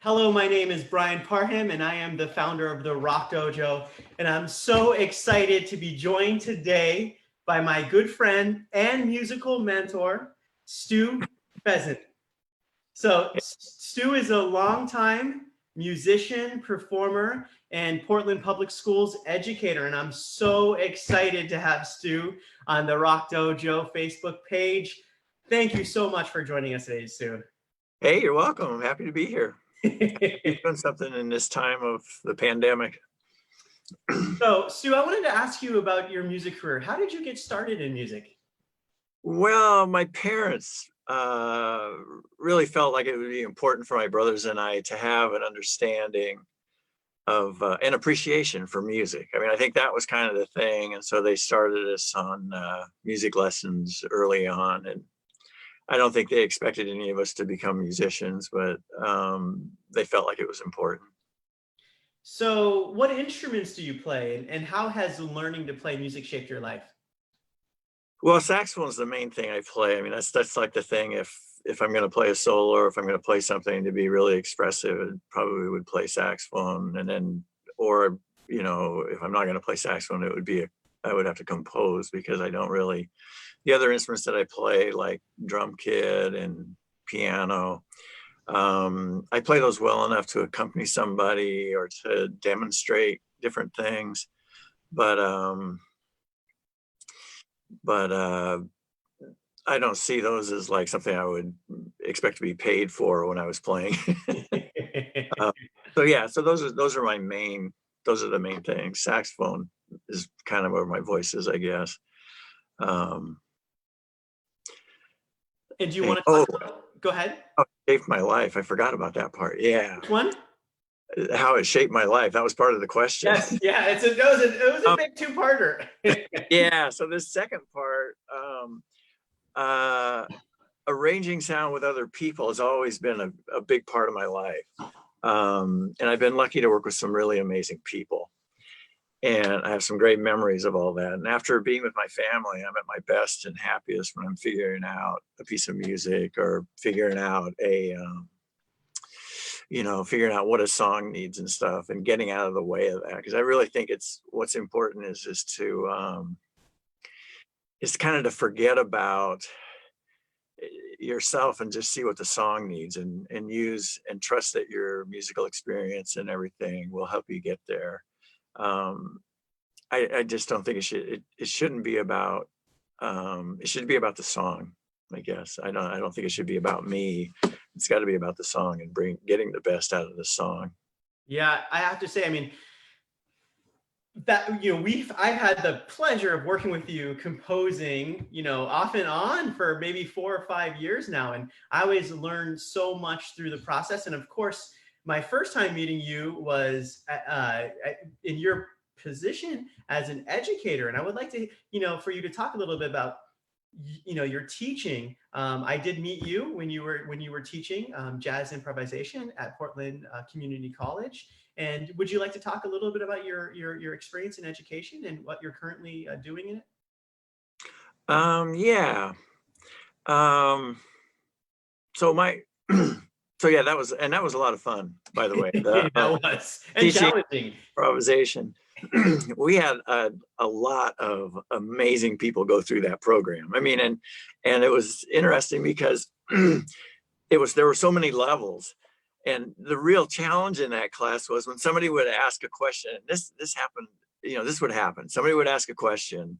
Hello, my name is Brian Parham, and I am the founder of the Rock Dojo. And I'm so excited to be joined today by my good friend and musical mentor, Stu Fessant. So Stu is a longtime musician, performer, and Portland Public Schools educator. And I'm so excited to have Stu on the Rock Dojo Facebook page. Thank you so much for joining us today, Stu. Hey, you're welcome. I'm happy to be here. Doing something in this time of the pandemic. So, Stu, I wanted to ask you about your music career. How did you get started in music? Well, my parents really felt like it would be important for my brothers and I to have an understanding of an appreciation for music. I mean, I think that was kind of the thing. And so they started us on music lessons early on. And I don't think they expected any of us to become musicians, but they felt like it was important. So what instruments do you play, and how has learning to play music shaped your life? Well, saxophone is the main thing I play. I mean, that's like the thing. If I'm going to play a solo or if I'm going to play something to be really expressive, I probably would play saxophone. And then, or if I'm not going to play saxophone, it would be I would have to compose, because I don't really. The other instruments that I play, like drum kit and piano, I play those well enough to accompany somebody or to demonstrate different things. But I don't see those as like something I would expect to be paid for when I was playing. So yeah, so those are the main things. Saxophone is kind of where my voice is, I guess. And do you want to talk about, go ahead. Oh, it shaped my life. I forgot about that part. Yeah. Which one? How it shaped my life. That was part of the question. Yes, yeah, it was a big two-parter. Yeah, so the second part, arranging sound with other people has always been a big part of my life. And I've been lucky to work with some really amazing people. And I have some great memories of all that. And after being with my family, I'm at my best and happiest when I'm figuring out a piece of music or figuring out figuring out what a song needs and stuff, and getting out of the way of that. Because I really think what's important is to kind of to forget about yourself and just see what the song needs, and use and trust that your musical experience and everything will help you get there. I just don't think it shouldn't be about it should be about the song, I guess. I don't think it should be about me. It's got to be about the song and getting the best out of the song. Yeah, I have to say, I mean, that I've had the pleasure of working with you composing, off and on for maybe 4 or 5 years now, and I always learn so much through the process. And of course, my first time meeting you was in your position as an educator, and I would like to, for you to talk a little bit about, your teaching. I did meet you when you were teaching jazz improvisation at Portland Community College. And would you like to talk a little bit about your experience in education and what you're currently doing in it? Yeah. So yeah, that was a lot of fun, by the way. That was, and challenging. Improvisation. We had a lot of amazing people go through that program. I mean, and it was interesting because there were so many levels. And the real challenge in that class was when somebody would ask a question. This happened, this would happen. Somebody would ask a question,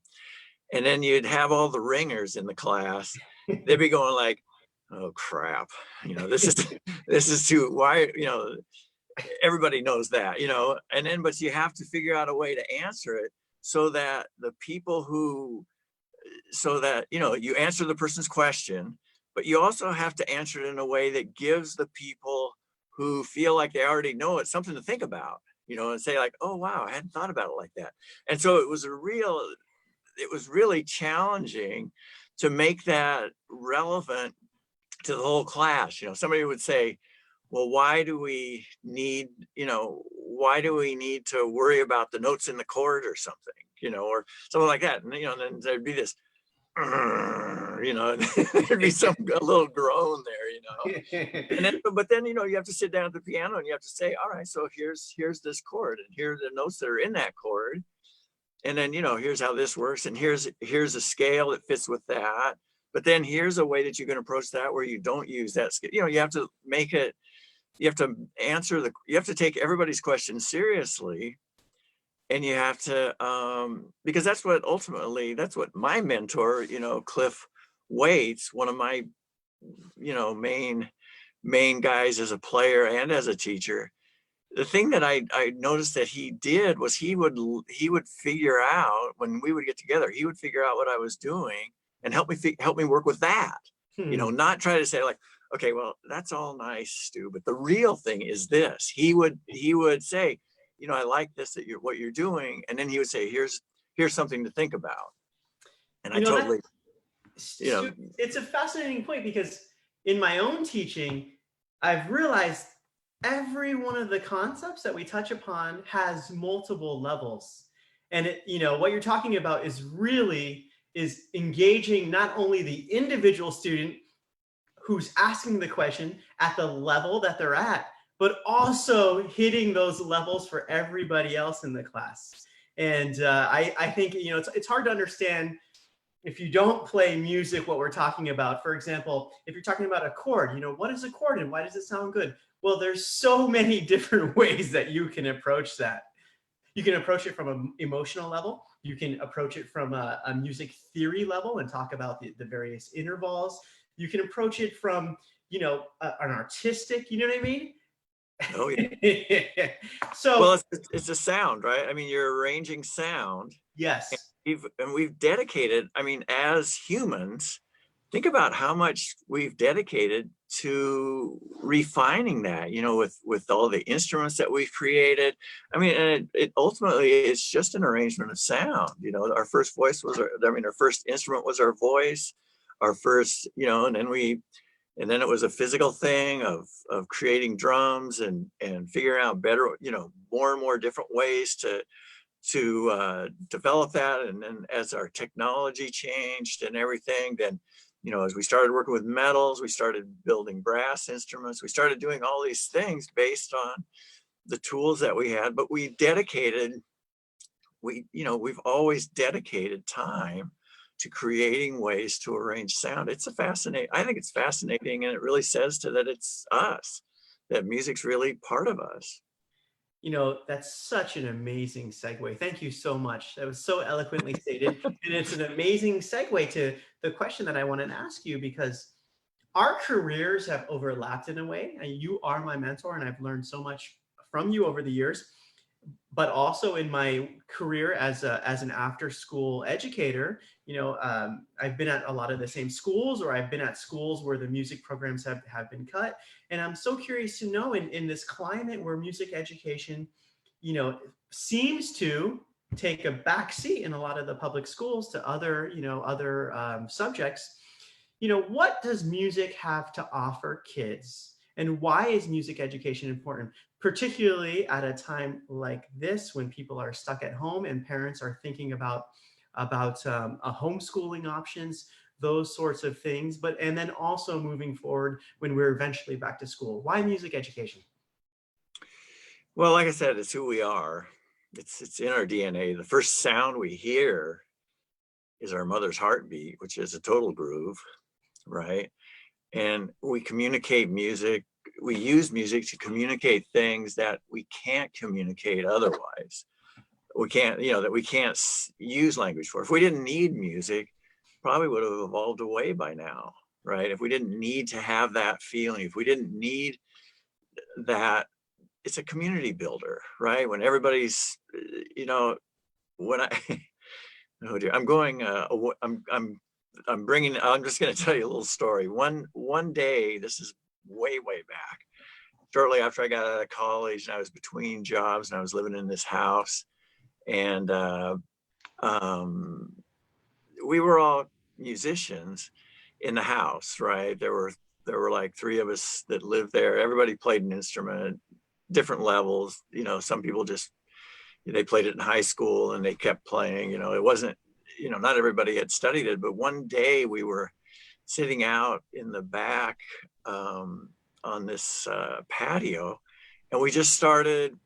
and then you'd have all the ringers in the class. They'd be going like, "Oh crap, this is too, why, everybody knows that, and then, but you have to figure out a way to answer it so that you answer the person's question, but you also have to answer it in a way that gives the people who feel like they already know it something to think about, and say like, oh wow, I hadn't thought about it like that. And so it was really challenging to make that relevant to the whole class. Somebody would say, well, why do we need to worry about the notes in the chord or something, or something like that. And, then there'd be this, there'd be a little groan there, And then, but then, you have to sit down at the piano and you have to say, all right, so here's this chord, and here are the notes that are in that chord. And then, here's how this works. And here's a scale that fits with that. But then here's a way that you can approach that where you don't use that scale. You have to make it, you have to you have to take everybody's question seriously. And you have to, because that's what my mentor, Cliff Waits, one of my, main guys as a player and as a teacher. The thing that I noticed that he did was he would figure out, when we would get together, he would figure out what I was doing and help me work with that. Not try to say like, okay, well, that's all nice, Stu, but the real thing is this. He would say, I like this, what you're doing. And then he would say, here's something to think about. And I totally, it's a fascinating point, because in my own teaching, I've realized every one of the concepts that we touch upon has multiple levels. And what you're talking about is engaging not only the individual student who's asking the question at the level that they're at, but also hitting those levels for everybody else in the class. And I think, it's hard to understand if you don't play music, what we're talking about. For example, if you're talking about a chord, what is a chord and why does it sound good? Well, there's so many different ways that you can approach that. You can approach it from an emotional level. You can approach it from a music theory level and talk about the various intervals. You can approach it from, an artistic, you know what I mean? Oh, yeah. So, well, it's a sound, right? I mean, you're arranging sound. Yes. We've dedicated, as humans, think about how much we've dedicated to refining that, with all the instruments that we've created. And it ultimately is just an arrangement of sound. Our first voice was, our first instrument was our voice, our first, and then it was a physical thing of creating drums and figuring out better, more and more different ways to develop that. And then as our technology changed and everything, then, as we started working with metals, we started building brass instruments. We started doing all these things based on the tools that we had, but we've always dedicated time to creating ways to arrange sound. I think it's fascinating, and it really says that it's us, that music's really part of us. That's such an amazing segue. Thank you so much. That was so eloquently stated. And it's an amazing segue to the question that I wanted to ask you, because our careers have overlapped in a way. And you are my mentor, and I've learned so much from you over the years. But also in my career as an after-school educator, I've been at a lot of the same schools, or I've been at schools where the music programs have been cut. And I'm so curious to know, in this climate where music education, seems to take a back seat in a lot of the public schools to other subjects, what does music have to offer kids? And why is music education important, particularly at a time like this when people are stuck at home and parents are thinking about homeschooling options, those sorts of things, and then also moving forward when we're eventually back to school? Why music education? Well, like I said, it's who we are. It's in our DNA. The first sound we hear is our mother's heartbeat, which is a total groove, right? And we communicate music. We use music to communicate things that we can't communicate otherwise. We can't, that we can't use language for. If we didn't need music, probably would have evolved away by now, right? If we didn't need to have that feeling, if we didn't need that, it's a community builder, right? When everybody's, when oh dear, I'm just going to tell you a little story. One day, this is way back, shortly after I got out of college, and I was between jobs, and I was living in this house, and we were all musicians in the house, right? There were like 3 of us that lived there. Everybody played an instrument, different levels. Some people they played it in high school and they kept playing. It wasn't, not everybody had studied it, but one day we were sitting out in the back on this patio, and we just started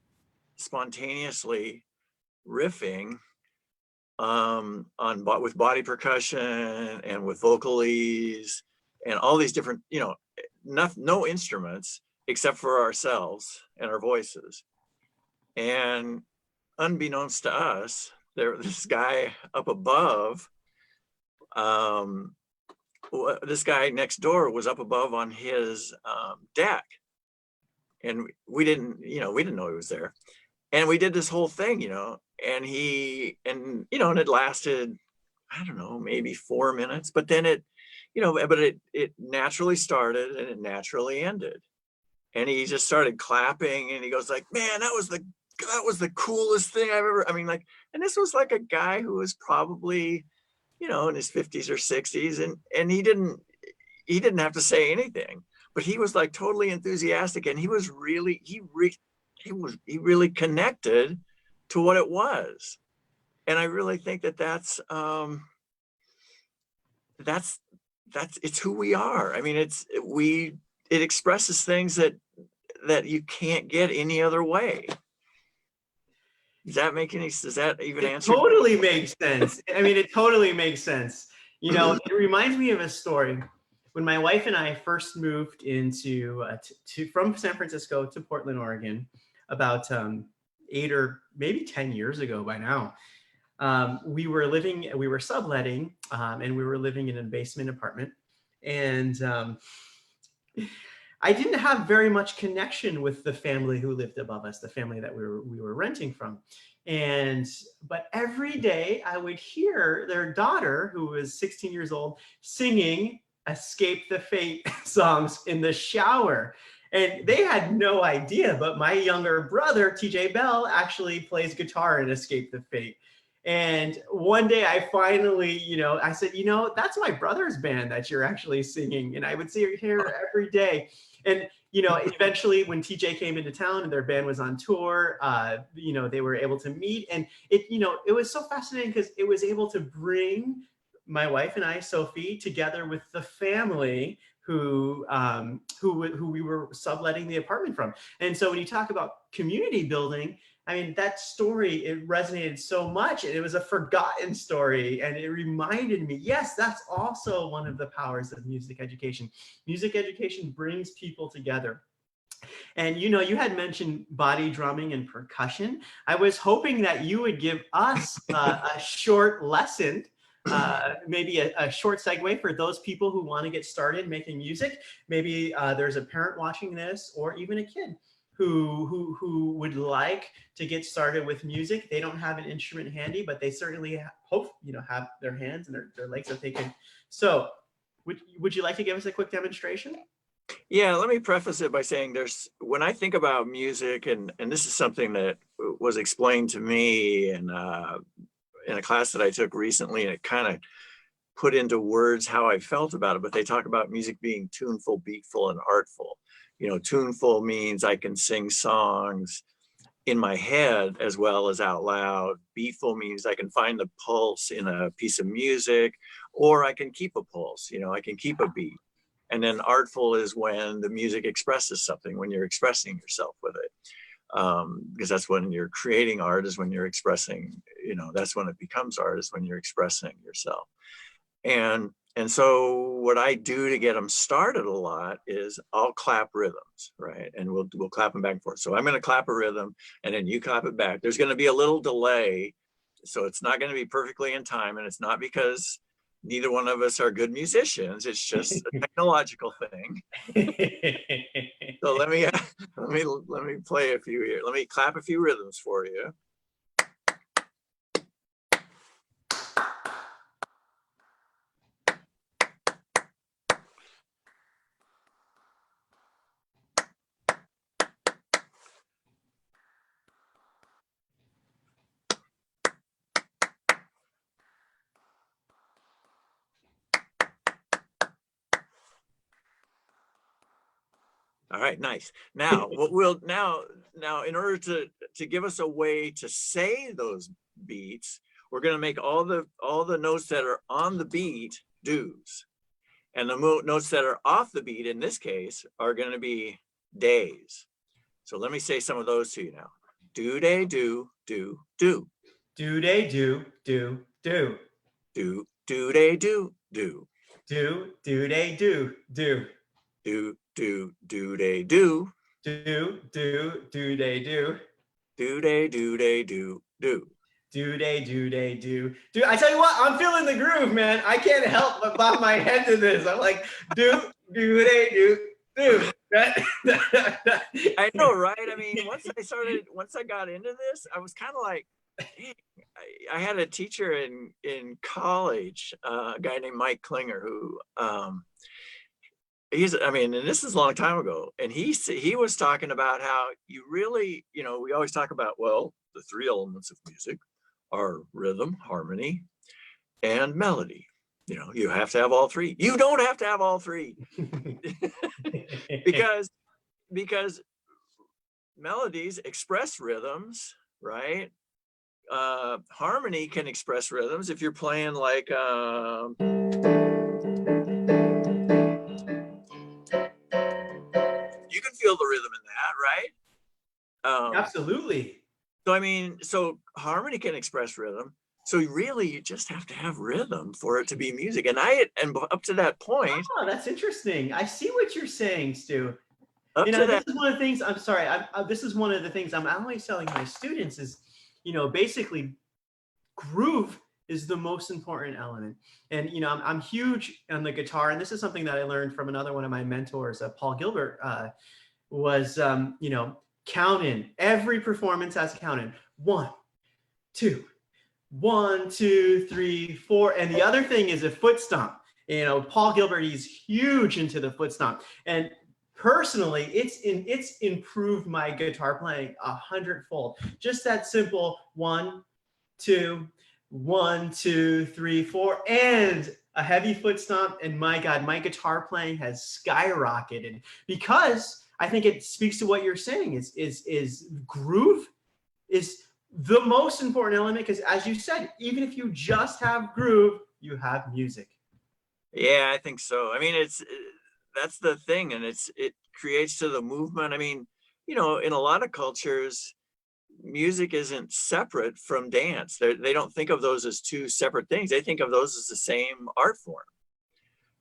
spontaneously riffing with body percussion and with vocalises and all these different, no instruments except for ourselves and our voices. And unbeknownst to us, this guy up above, this guy next door was up above on his deck, and we didn't know he was there. And we did this whole thing, and it lasted, I don't know, maybe 4 minutes, but then it naturally started and it naturally ended. And he just started clapping, and he goes like, man, that was the coolest thing I've ever, and this was like a guy who was probably, in his 50s or 60s, and he didn't have to say anything, but he was like totally enthusiastic, and he really connected to what it was. And I really think that's it's who we are. It expresses things that you can't get any other way. Does that even answer? It totally makes sense. It totally makes sense. It reminds me of a story when my wife and I first moved into from San Francisco to Portland, Oregon, about 8 or maybe 10 years ago by now. We were subletting, and we were living in a basement apartment. And I didn't have very much connection with the family who lived above us, the family that we were renting from. But every day I would hear their daughter, who was 16 years old, singing Escape the Fate songs in the shower. And they had no idea, but my younger brother, TJ Bell, actually plays guitar in Escape the Fate. And one day I finally, I said, that's my brother's band that you're actually singing. And I would see her here every day. And, eventually when TJ came into town and their band was on tour, they were able to meet. And it was so fascinating because it was able to bring my wife and I, Sophie, together with the family who we were subletting the apartment from. And so when you talk about community building, that story, it resonated so much, and it was a forgotten story. And it reminded me, yes, that's also one of the powers of music education. Music education brings people together. And you had mentioned body drumming and percussion. I was hoping that you would give us a short lesson, maybe a short segue for those people who want to get started making music. Maybe there's a parent watching this, or even a kid who would like to get started with music. They don't have an instrument handy, but they certainly hope have their hands and their legs that they can. So would you like to give us a quick demonstration? Yeah, let me preface it by saying when I think about music, and this is something that was explained to me in a class that I took recently, and it kind of put into words how I felt about it, but they talk about music being tuneful, beatful, and artful. Tuneful means I can sing songs in my head as well as out loud. Beatful means I can find the pulse in a piece of music, or I can keep a pulse, I can keep a beat. And then artful is when the music expresses something, when you're expressing yourself with it. Because that's when you're creating art, is when you're expressing, that's when it becomes art, is when you're expressing yourself. And so what I do to get them started a lot is I'll clap rhythms, right? And we'll clap them back and forth. So I'm going to clap a rhythm, and then you clap it back. There's going to be a little delay, so it's not going to be perfectly in time. And it's not because neither one of us are good musicians. It's just a technological thing. So let me play a few here. Let me clap a few rhythms for you. All right, nice. Now, what we'll now in order to give us a way to say those beats, we're going to make all the notes that are on the beat do's, And the notes that are off the beat in this case are going to be days. So let me say some of those to you now. Do, day, do, do, do. Do, day, do, do, do. Do, day, do, do. Do, day, do, do. Do, day, do. Do, day, do. Do, day, do, do. Do, day, do. Dude, I tell you what, I'm feeling the groove, man. I can't help but bob my head to this. I'm like, do, day, do. I know, right? I mean, once I got into this, I was kind of like, dang, I had a teacher in college, a guy named Mike Klinger, who and this is a long time ago, and he was talking about how you really, we always talk about, well, the three elements of music are rhythm, harmony, and melody. You have to have all three. You don't have to have all three. because melodies express rhythms, right? Harmony can express rhythms. If you're playing like you can feel the rhythm in that, right? Absolutely. So harmony can express rhythm. So really, you just have to have rhythm for it to be music. And up to that point. Oh, that's interesting. I see what you're saying, Stu. This is one of the things. I'm sorry. This is one of the things I'm always telling my students is, basically, groove is the most important element. And I'm huge on the guitar, and this is something that I learned from another one of my mentors, Paul Gilbert, was count in. Every performance has count in. 1, 2, 1, 2, 3, 4. And the other thing is a foot stomp. Paul Gilbert, he's huge into the foot stomp. And personally, it's improved my guitar playing 100-fold. Just that simple 1, 2, 1, 2, 3, 4, and a heavy foot stomp. And my God, my guitar playing has skyrocketed because I think it speaks to what you're saying. Is groove is the most important element, because as you said, even if you just have groove, you have music. Yeah, I think so. That's the thing, and it creates to the movement. In a lot of cultures, music isn't separate from dance. They don't think of those as two separate things. They think of those as the same art form.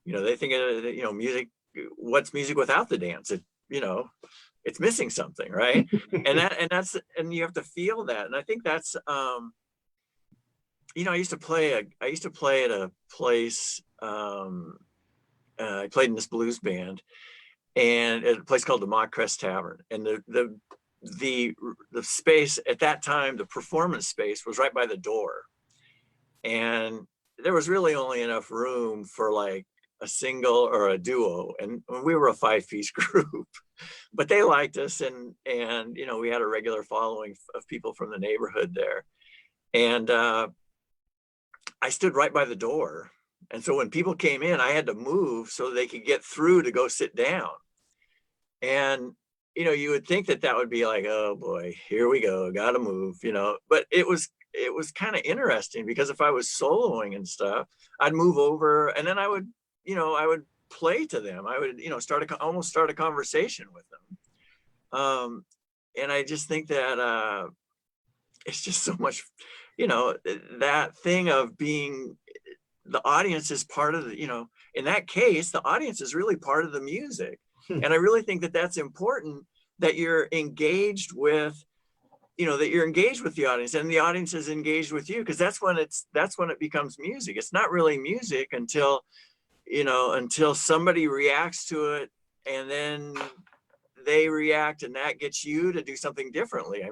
They think of music. What's music without the dance? It's missing something, right? and you have to feel that. And I think that's I used to play at a place. I played in this blues band, and at a place called the Mock Crest Tavern. And the space at that time, the performance space, was right by the door, and there was really only enough room for like a single or a duo, and we were a 5-piece group. But they liked us, and we had a regular following of people from the neighborhood there. And I stood right by the door. And so when people came in, I had to move so they could get through to go sit down. And, you would think that would be like, oh boy, here we go, gotta move, but it was kind of interesting, because if I was soloing and stuff, I'd move over, and then I would play to them. I would, almost start a conversation with them. And I just think that it's just so much, that thing of being, the audience is part of the, in that case, the audience is really part of the music. And I really think that that's important, that you're engaged with, that you're engaged with the audience, and the audience is engaged with you, because that's when it becomes music. It's not really music until somebody reacts to it, and then they react, and that gets you to do something differently.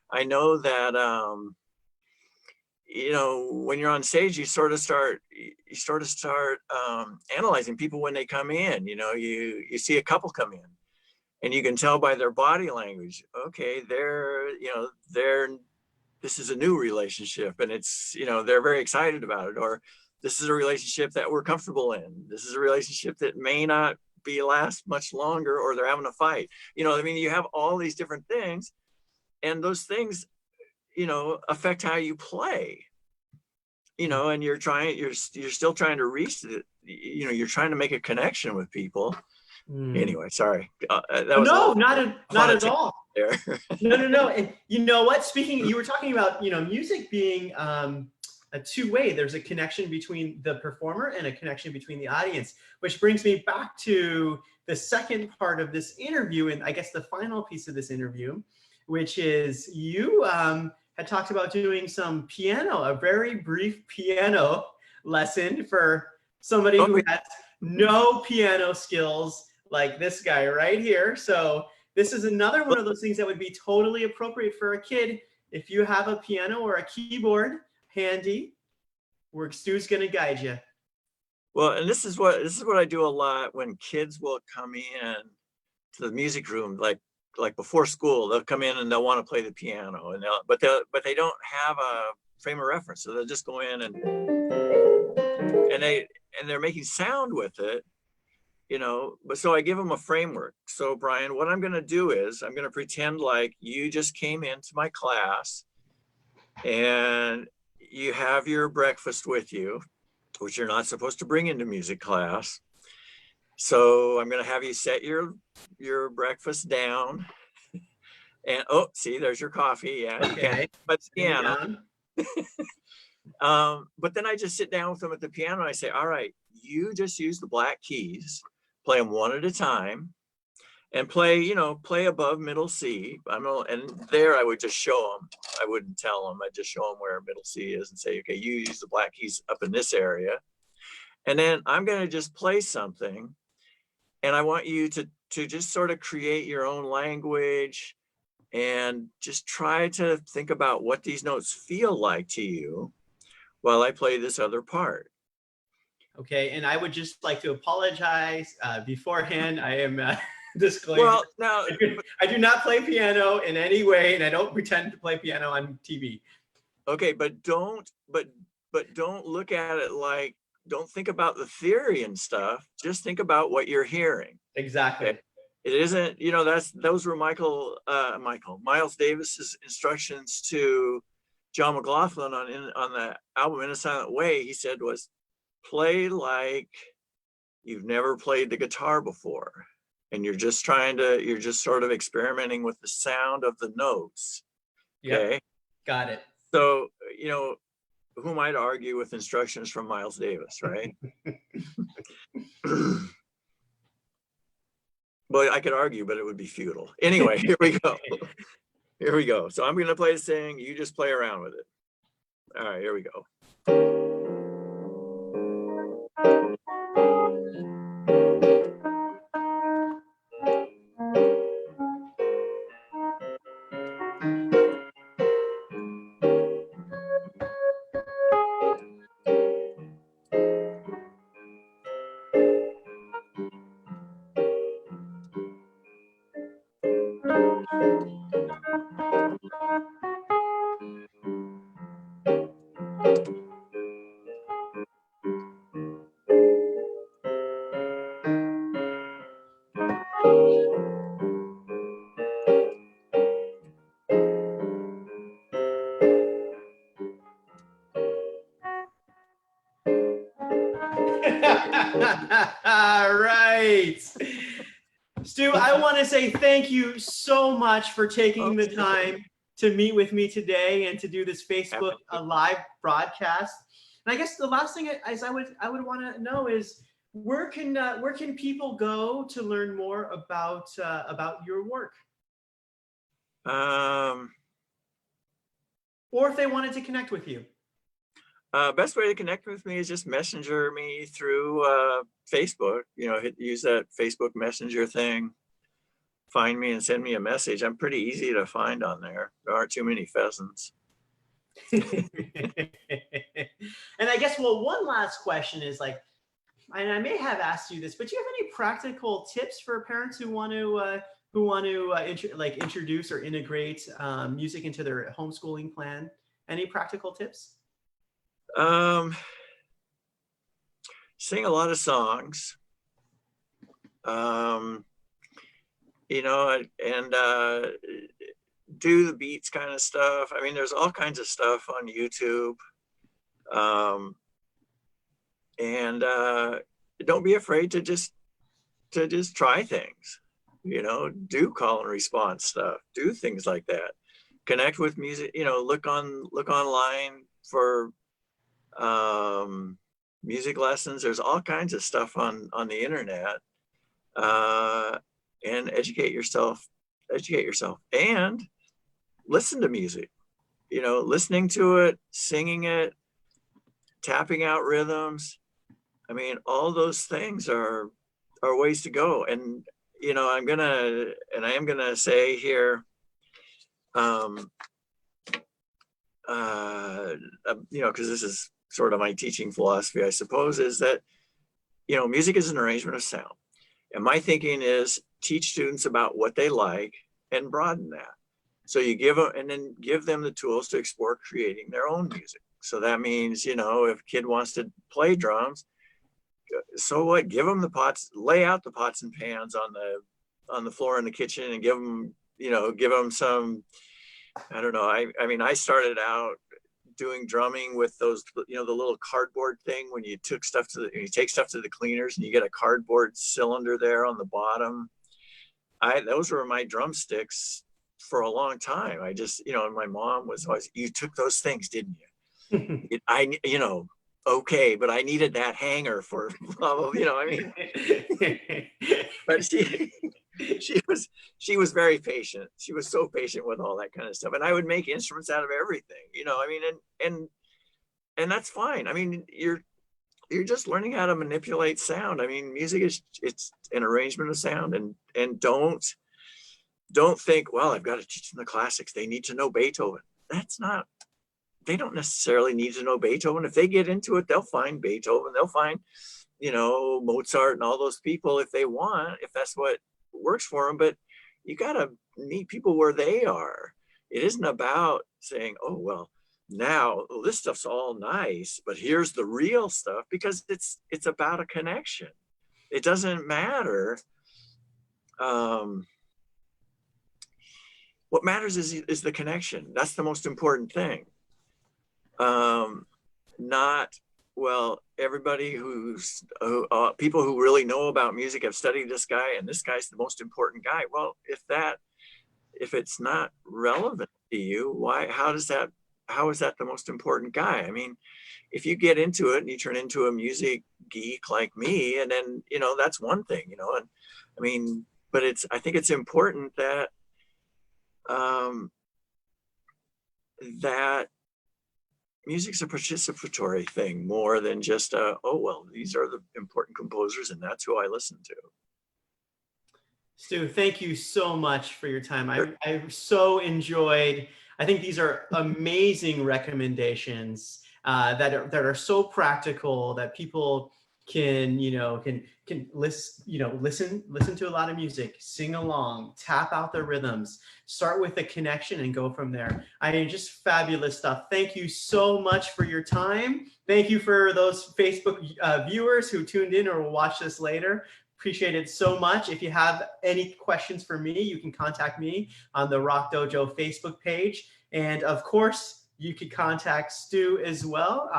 I know that, when you're on stage, you sort of start analyzing people when they come in. You see a couple come in, and you can tell by their body language, okay, this is a new relationship, and it's, they're very excited about it, or this is a relationship that we're comfortable in. This is a relationship that may not last much longer, or they're having a fight. You have all these different things, and those things, affect how you play. you know, and you're still trying to reach it, you know, you're trying to make a connection with people. Anyway, sorry. That was no, not at all. There. No. And you know what? Speaking, you were talking about, you know, music being a two-way. There's a connection between the performer and a connection between the audience, which brings me back to the second part of this interview, and I guess the final piece of this interview, which is you had talked about doing some piano, a very brief piano lesson for somebody who has no piano skills like this guy right here. So this is another one of those things that would be totally appropriate for a kid. If you have a piano or a keyboard handy, where Stu's going to guide you. Well, and this is what I do a lot when kids will come in to the music room, like before school, they'll come in and they'll want to play the piano, and but they don't have a frame of reference, so they'll just go in and they're making sound with it, you know. But so I give them a framework. So Brian, what I'm going to do is I'm going to pretend like you just came into my class and you have your breakfast with you, which you're not supposed to bring into music class. So I'm going to have you set your breakfast down, and see, there's your coffee. Yeah, okay. But piano. But then I just sit down with them at the piano. And I say, all right, you just use the black keys, play them one at a time, and play above middle C. And there I would just show them. I wouldn't tell them. I'd just show them where middle C is and say, okay, you use the black keys up in this area. And then I'm going to just play something. And I want you to just sort of create your own language and just try to think about what these notes feel like to you while I play this other part. Okay, and I would just like to apologize beforehand. I am disclaimer. Well, now I do not play piano in any way, and I don't pretend to play piano on TV. Okay, but don't look at it like, don't think about the theory and stuff. Just think about what you're hearing. Exactly. Okay? It isn't, you know, those were Miles Davis's instructions to John McLaughlin on the album In a Silent Way. He said was, play like you've never played the guitar before, and you're just sort of experimenting with the sound of the notes. Okay. Yep. Got it. So, you know, who might argue with instructions from Miles Davis, right? Well, I could argue, but it would be futile. Anyway, here we go. Here we go. So I'm going to play the thing. You just play around with it. All right, here we go. All right. Stu, I want to say thank you so much for taking the time to meet with me today and to do this Facebook live broadcast. And I guess the last thing is I would want to know is where can people go to learn more about your work? Or if they wanted to connect with you. Best way to connect with me is just messenger me through Facebook. You know, use that Facebook Messenger thing. Find me and send me a message. I'm pretty easy to find on there. There aren't too many pheasants. And I guess, well, one last question is like, and I may have asked you this, but do you have any practical tips for parents who want to introduce or integrate music into their homeschooling plan? Any practical tips? Sing a lot of songs, you know, and do the beats kind of stuff. I mean, there's all kinds of stuff on YouTube. And don't be afraid to just try things, do call and response stuff, do things like that, connect with music, look online for music lessons. There's all kinds of stuff on the internet, and educate yourself, and listen to music, listening to it, singing it, tapping out rhythms. I mean, all those things are ways to go. And I am gonna say here, because this is sort of my teaching philosophy, I suppose, is that music is an arrangement of sound, and my thinking is teach students about what they like and broaden that. So you give them the tools to explore creating their own music. So that means, if a kid wants to play drums, so what? Give them the pots, lay out the pots and pans on the floor in the kitchen, and give them some, I don't know. I mean, I started out doing drumming with those, the little cardboard thing when you take stuff to the cleaners and you get a cardboard cylinder there on the bottom. Those were my drumsticks for a long time. I just, and my mom was always, you took those things, didn't you? Okay, but I needed that hanger for, I mean, but she was very patient. She was so patient with all that kind of stuff. And I would make instruments out of everything, I mean, and that's fine. I mean, you're just learning how to manipulate sound. I mean, music it's an arrangement of sound, and don't think, well, I've got to teach them the classics, they need to know Beethoven. They don't necessarily need to know Beethoven. If they get into it, they'll find Beethoven, they'll find, Mozart and all those people if they want, if that's what works for them. But you got to meet people where they are. It isn't about saying, oh, well, now this stuff's all nice, but here's the real stuff, because it's about a connection. It doesn't matter. What matters is the connection. That's the most important thing. Not, well, everybody people who really know about music have studied this guy, and this guy's the most important guy. Well, if it's not relevant to you, how is that the most important guy? I mean, if you get into it and you turn into a music geek like me, and then, that's one thing, and I mean, but I think it's important that, that music's a participatory thing more than just oh, well, these are the important composers and that's who I listen to. Stu, thank you so much for your time. I so enjoyed. I think these are amazing recommendations that are so practical that people can listen to a lot of music, sing along, tap out their rhythms, start with a connection, and go from there. I mean, just fabulous stuff. Thank you so much for your time. Thank you for those Facebook viewers who tuned in or will watch this later. Appreciate it so much. If you have any questions for me, you can contact me on the Rock Dojo Facebook page. And of course, you could contact Stu as well.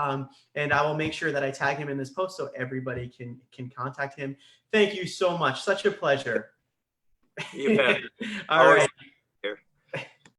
And I will make sure that I tag him in this post so everybody can contact him. Thank you so much. Such a pleasure. You bet. All right.